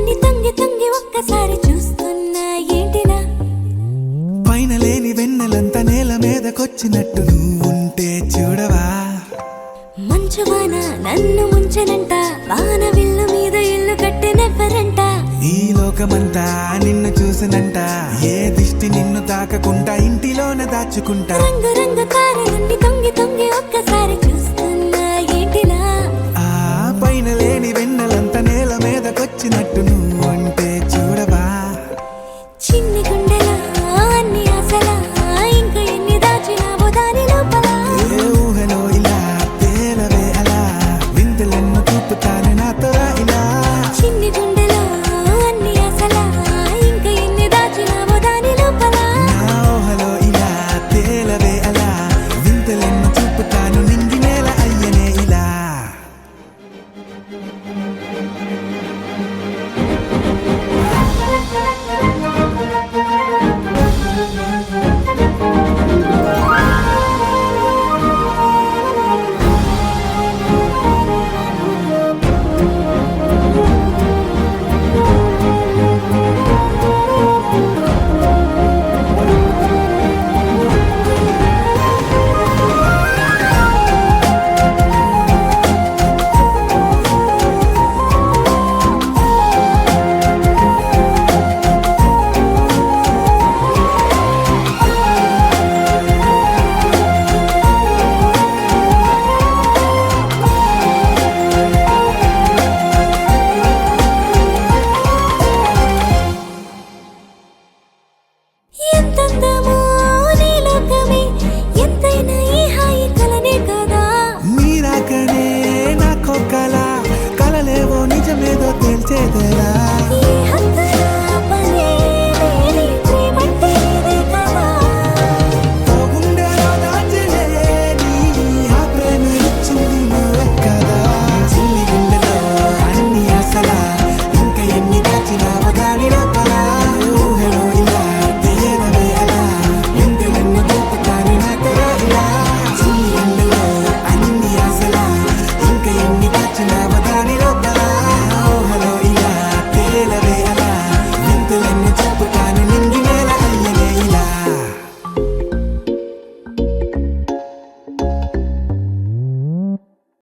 నిన్ని తంగి తంగి ఒక్కసారి చూస్తున్నా ఏంటిలా పైన లేని వెన్నెలంతా నేల మీదకొచ్చినట్టు నువ్వుంటే చూడవా మంచువాన నన్ను ముంచెనంట వాన విల్లు మీద ఇల్లు కట్టెనెవ్వరంట ఈ లోకమంతా నిన్ను చూసినంట ఏ దిష్టి నిన్ను తాకకుండా ఇంటిలోన దాచుకుంటా రంగు రంగు తారలన్నీ తొంగి తొంగి ఒక్కసారి చూస్తున్నా ఏంటిలా ఆ పైన లేని వెన్నెలంతా నేల మీదకొచ్చినట్టు నువ్వుంటే చూడవా చిన్ని గుండెలా అన్ని ఆశలా ఇంకా ఎన్ని దాచినావో దాని లోపల ఏ ఊహలో ఇలా తేలవే అలా వింతలెన్నో చూపుతాను నాతో రా ఇలా చిన్ని గుండెలో అన్ని ఆశలా ఇంకా ఎన్ని దాచినావో దాని లోపల నా ఊహలో ఇలా తేలవే అలా వింతలెన్నో చూపుతాను నింగి నేల అయ్యనే ఇలా ఎంతందమో నీ లోకమే ఎంతైనా ఈ హాయి కలనే కదా మీరాకనే నాకో కళ కలలేవో నిజమేదో తెలిసేదేలా